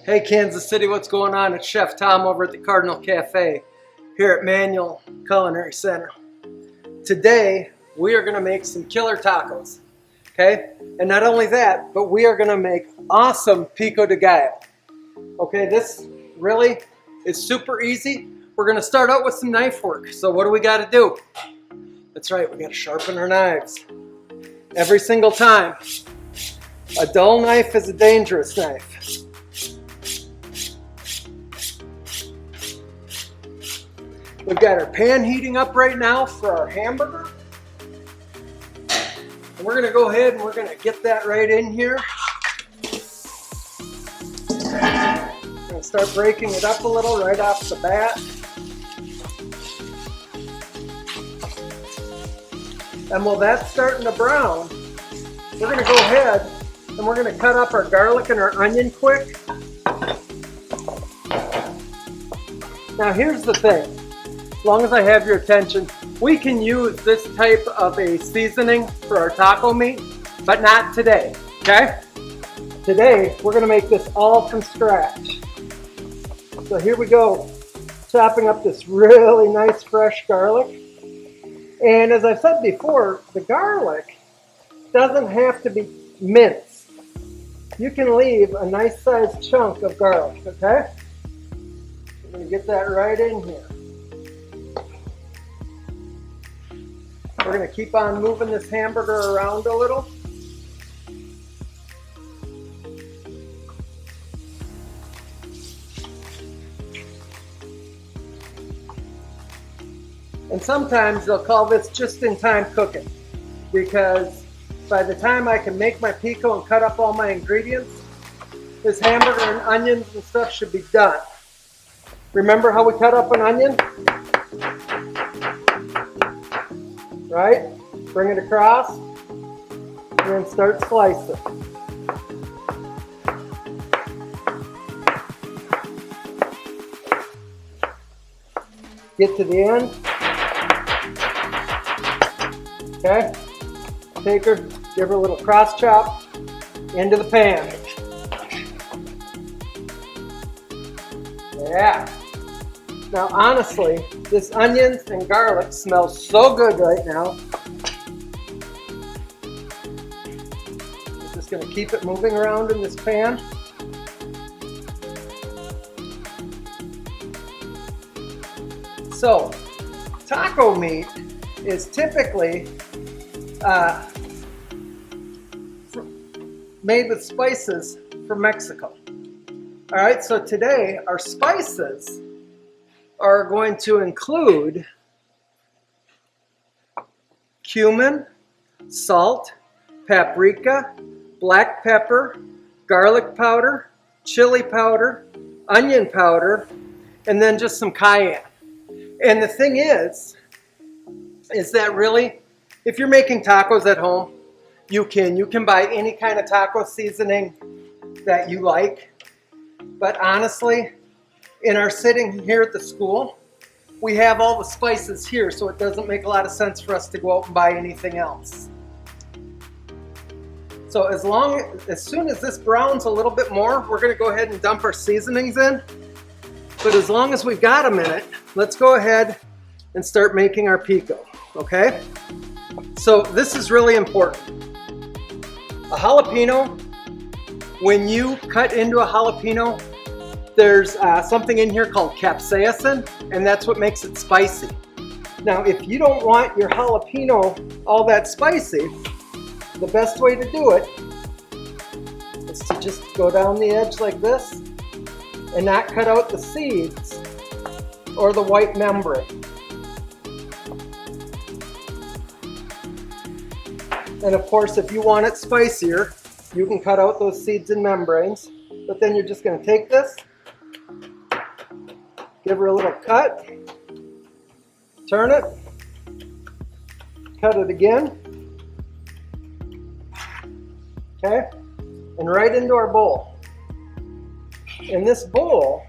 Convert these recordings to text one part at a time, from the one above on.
Hey Kansas City, what's going on? It's Chef Tom over at the Cardinal Cafe here at Manual Culinary Center. Today, we are going to make some killer tacos, okay? And not only that, but we are going to make awesome pico de gallo. Okay, this really is super easy. We're going to start out with some knife work. So what do we got to do? That's right, we got to sharpen our knives. Every single time. A dull knife is a dangerous knife. We've got our pan heating up right now for our hamburger. And we're going to go ahead and we're going to get that right in here. We're going to start breaking it up a little right off the bat. And while that's starting to brown, we're going to go ahead and we're going to cut up our garlic and our onion quick. Now here's the thing. As long as I have your attention, we can use this type of a seasoning for our taco meat, but not today, okay? Today, we're gonna make this all from scratch. So here we go, chopping up this really nice fresh garlic. And as I said before, the garlic doesn't have to be minced. You can leave a nice sized chunk of garlic, okay? I'm gonna get that right in here. We're going to keep on moving this hamburger around a little. And sometimes they'll call this just-in-time cooking, because by the time I can make my pico and cut up all my ingredients, this hamburger and onions and stuff should be done. Remember how we cut up an onion? Right? Bring it across and then start slicing. Get to the end. Okay? Take her, give her a little cross chop into the pan. Yeah. Now honestly, this onions and garlic smells so good right now. I'm just going to keep it moving around in this pan. So, taco meat is typically made with spices from Mexico. Alright, so today our spices are going to include cumin, salt, paprika, black pepper, garlic powder, chili powder, onion powder, and then just some cayenne. And the thing is that really, if you're making tacos at home, you can buy any kind of taco seasoning that you like. But honestly, in our sitting here at the school, we have all the spices here, so it doesn't make a lot of sense for us to go out and buy anything else. So as soon as this browns a little bit more, we're going to go ahead and dump our seasonings in. But as long as we've got a minute, let's go ahead and start making our pico, okay? So this is really important. A jalapeno, when you cut into a jalapeno, there's something in here called capsaicin, and that's what makes it spicy. Now, if you don't want your jalapeno all that spicy, the best way to do it is to just go down the edge like this and not cut out the seeds or the white membrane. And of course, if you want it spicier, you can cut out those seeds and membranes, but then you're just going to take this, give her a little cut, turn it, cut it again, okay, and right into our bowl. In this bowl,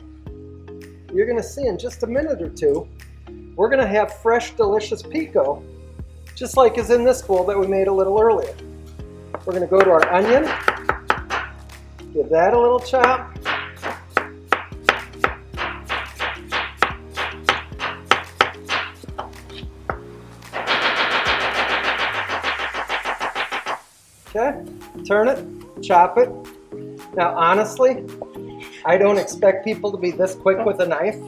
you're going to see in just a minute or two, we're going to have fresh, delicious pico, just like is in this bowl that we made a little earlier. We're going to go to our onion, give that a little chop, Okay, turn it, chop it. Now honestly, I don't expect people to be this quick with a knife.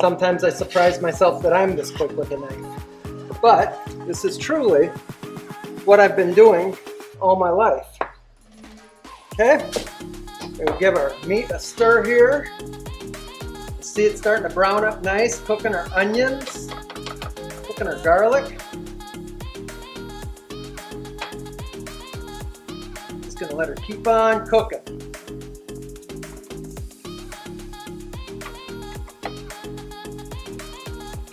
Sometimes I surprise myself that I'm this quick with a knife. But this is truly what I've been doing all my life. Okay, we'll give our meat a stir here. See it starting to brown up nice, cooking our onions, cooking our garlic. Just gonna let her keep on cooking.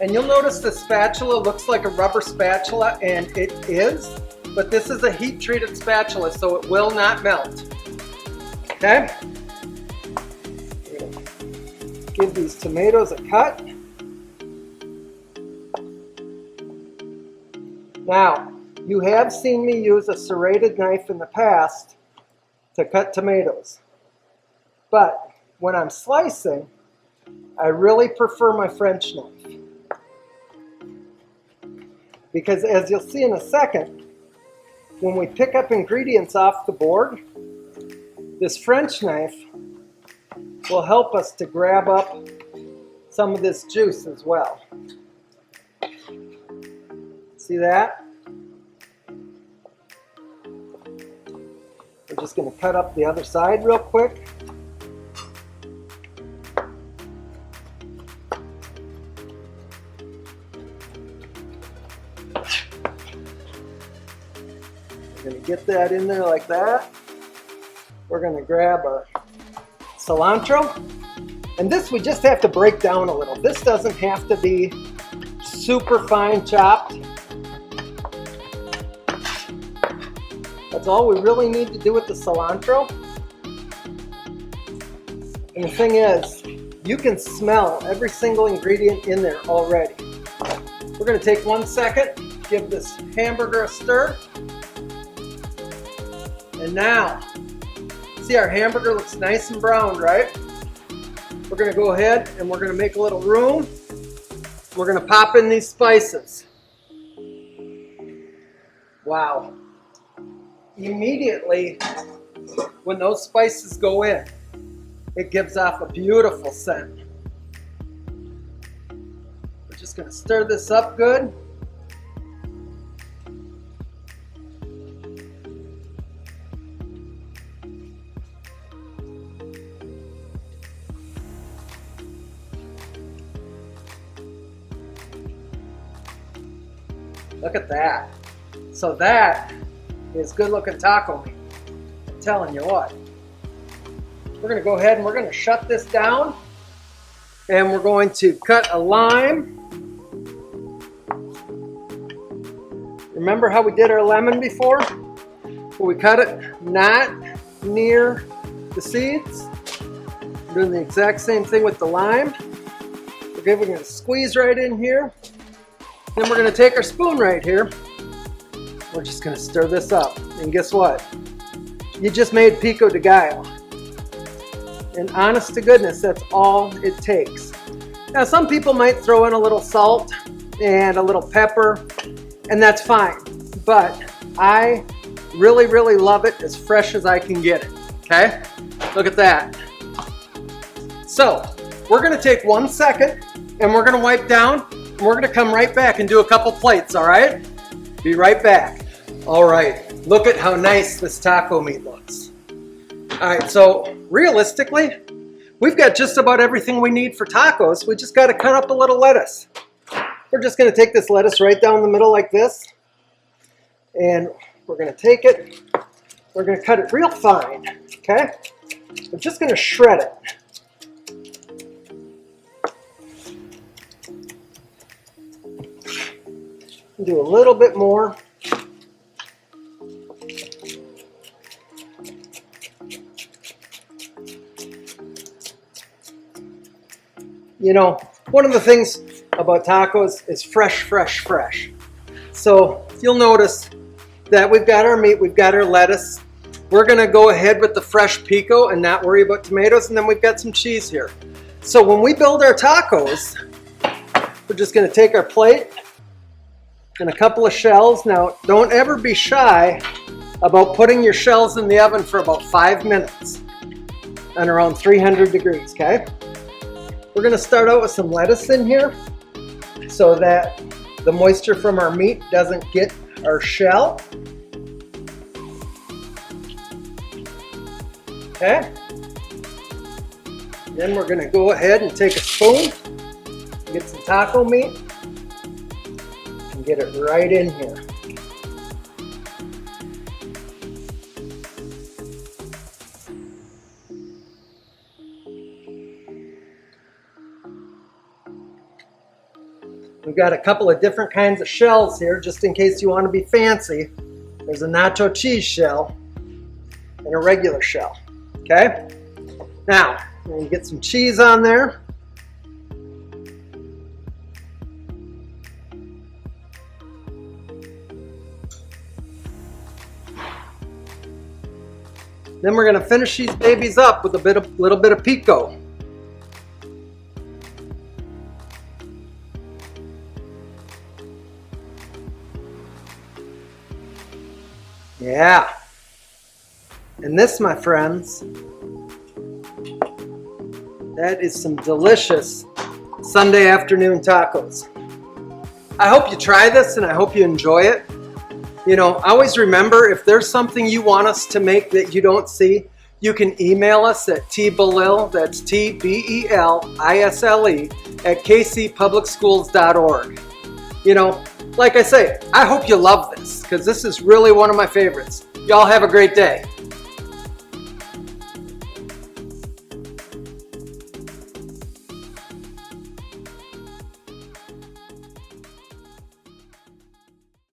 And you'll notice the spatula looks like a rubber spatula, and it is, but this is a heat treated spatula, so it will not melt. Okay? Give these tomatoes a cut. Now, you have seen me use a serrated knife in the past to cut tomatoes. But when I'm slicing, I really prefer my French knife. Because as you'll see in a second, when we pick up ingredients off the board, this French knife will help us to grab up some of this juice as well. See that? We're just going to cut up the other side real quick. We're going to get that in there like that. We're going to grab our cilantro. And this we just have to break down a little. This doesn't have to be super fine chopped. That's all we really need to do with the cilantro. And the thing is, you can smell every single ingredient in there already. We're going to take 1 second, give this hamburger a stir. And now, see our hamburger looks nice and browned, right? We're going to go ahead and we're going to make a little room. We're going to pop in these spices. Wow. Immediately, when those spices go in, it gives off a beautiful scent. We're just going to stir this up good. Look at that. So that is good looking taco meat. I'm telling you what. We're going to go ahead and we're going to shut this down. And we're going to cut a lime. Remember how we did our lemon before? We cut it not near the seeds. We're doing the exact same thing with the lime. Okay, we're going to squeeze right in here. Then we're going to take our spoon right here. We're just going to stir this up. And guess what? You just made pico de gallo. And honest to goodness, that's all it takes. Now some people might throw in a little salt and a little pepper, and that's fine. But I really, really love it as fresh as I can get it. Okay? Look at that. So, we're going to take 1 second and we're going to wipe down. We're going to come right back and do a couple plates, all right? Be right back. All right, look at how nice this taco meat looks. All right, so realistically, we've got just about everything we need for tacos. We just got to cut up a little lettuce. We're just going to take this lettuce right down the middle like this. And we're going to take it. We're going to cut it real fine, okay? We're just going to shred it. Do a little bit more. You know, one of the things about tacos is fresh, fresh, fresh. So you'll notice that we've got our meat, we've got our lettuce. We're gonna go ahead with the fresh pico and not worry about tomatoes, and then we've got some cheese here. So when we build our tacos, we're just gonna take our plate and a couple of shells. Now, don't ever be shy about putting your shells in the oven for about 5 minutes on around 300 degrees, okay? We're gonna start out with some lettuce in here so that the moisture from our meat doesn't get our shell. Okay? Then we're gonna go ahead and take a spoon, get some taco meat, and get it right in here. We've got a couple of different kinds of shells here, just in case you want to be fancy. There's a nacho cheese shell and a regular shell, okay? Now, we're going to get some cheese on there. Then we're going to finish these babies up with a little bit of pico. Yeah. And this, my friends, that is some delicious Sunday afternoon tacos. I hope you try this and I hope you enjoy it. You know, always remember, if there's something you want us to make that you don't see, you can email us at tbelil, that's tbelisle, at kcpublicschools.org. You know, like I say, I hope you love this, because this is really one of my favorites. Y'all have a great day.